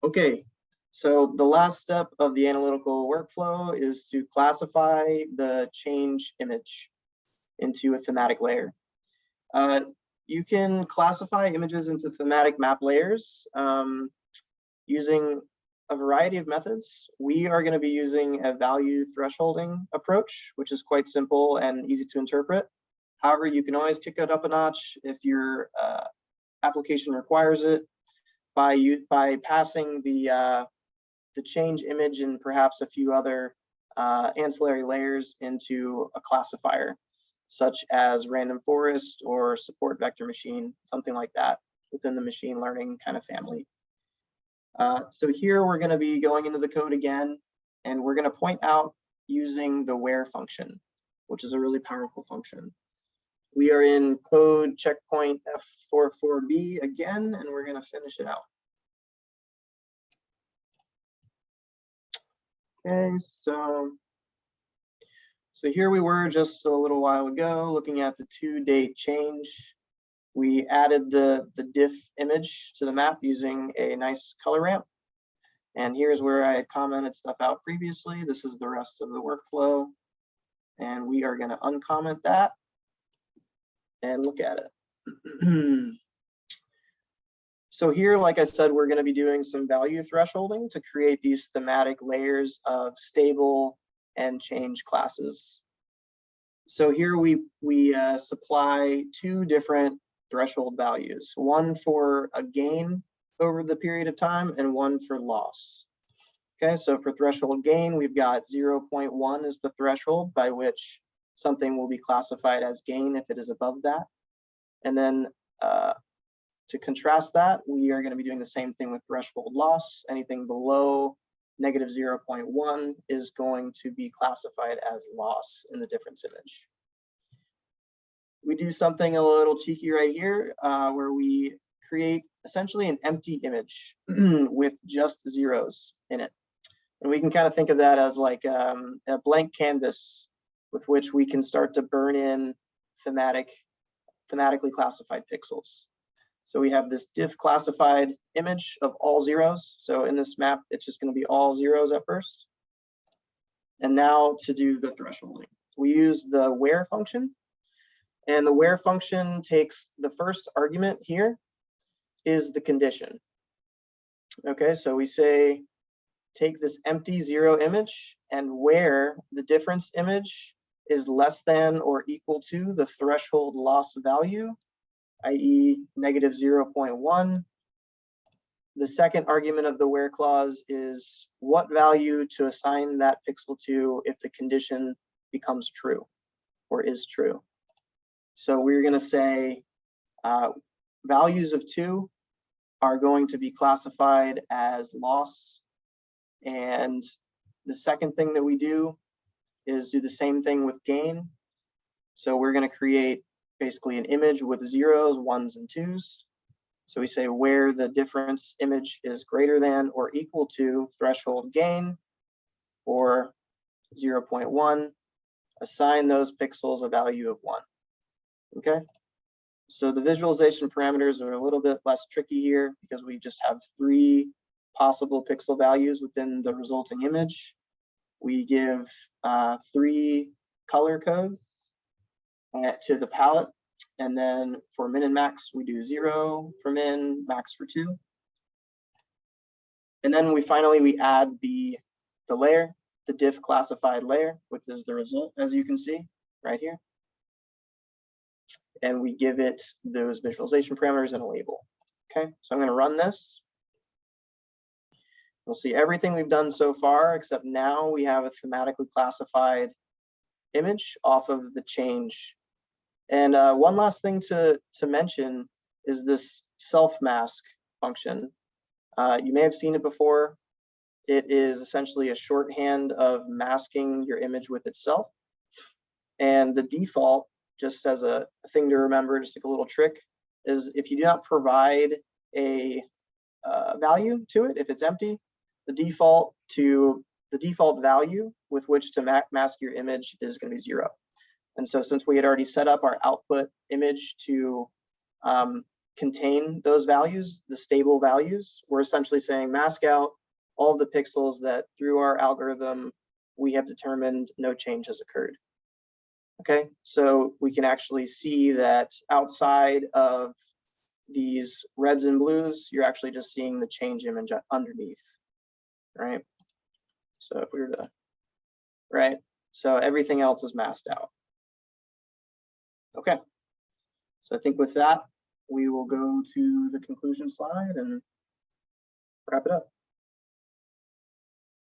Okay, so the last step of the analytical workflow is to classify the change image into a thematic layer. You can classify images into thematic map layers using a variety of methods. We are going to be using a value thresholding approach, which is quite simple and easy to interpret. However, you can always kick it up a notch if your application requires it by passing the change image and perhaps a few other ancillary layers into a classifier, such as random forest or support vector machine, something like that within the machine learning kind of family. So here we're going to be going into the code again, and we're going to point out using the where function, which is a really powerful function. We are in code checkpoint F4.4b again, and we're going to finish it out. Okay, so here we were just a little while ago looking at the to-date change. We added the diff image to the map using a nice color ramp. And here's where I had commented stuff out previously. This is the rest of the workflow. And we are going to uncomment that and look at it. So here, like I said, we're going to be doing some value thresholding to create these thematic layers of stable and change classes. So here we supply two different threshold values, one for a gain over the period of time and one for loss. Okay, so for threshold gain, we've got 0.1 is the threshold by which something will be classified as gain if it is above that. And then to contrast that, we are going to be doing the same thing with threshold loss. Anything below negative 0.1 is going to be classified as loss in the difference image. We do something a little cheeky right here where we create essentially an empty image with just zeros in it. And we can kind of think of that as like a blank canvas with which we can start to burn in thematically classified pixels. So we have this diff classified image of all zeros. So in this map, it's just going to be all zeros at first. And now to do the thresholding, we use the where function. And the where function takes the first argument here is the condition. Okay, so we say take this empty zero image and where the difference image is less than or equal to the threshold loss value, i.e. negative 0.1. The second argument of the where clause is what value to assign that pixel to if the condition becomes true or is true. So we're going to say values of 2 are going to be classified as loss. And the second thing that we do is do the same thing with gain. So we're going to create basically an image with zeros, ones, and twos. So we say where the difference image is greater than or equal to threshold gain or 0.1, assign those pixels a value of 1. Okay, so the visualization parameters are a little bit less tricky here because we just have 3 possible pixel values within the resulting image. We give 3 color codes to the palette, and then for min and max, we do 0 for min, max for 2. And then we add the layer, the diff classified layer, which is the result, as you can see right here. And we give it those visualization parameters and a label. Okay, so I'm going to run this. We'll see everything we've done so far, except now we have a thematically classified image off of the change. And one last thing to mention is this self mask function. You may have seen it before. It is essentially a shorthand of masking your image with itself. And the default, just as a thing to remember, just like a little trick, is if you do not provide a value to it, if it's empty, the default value with which to mask your image is going to be 0. And so since we had already set up our output image to contain those values, the stable values, we're essentially saying mask out all of the pixels that through our algorithm we have determined no change has occurred. Okay, so we can actually see that outside of these reds and blues, you're actually just seeing the change image underneath, right? So if we were to, right? So everything else is masked out. Okay, so I think with that, we will go to the conclusion slide and wrap it up.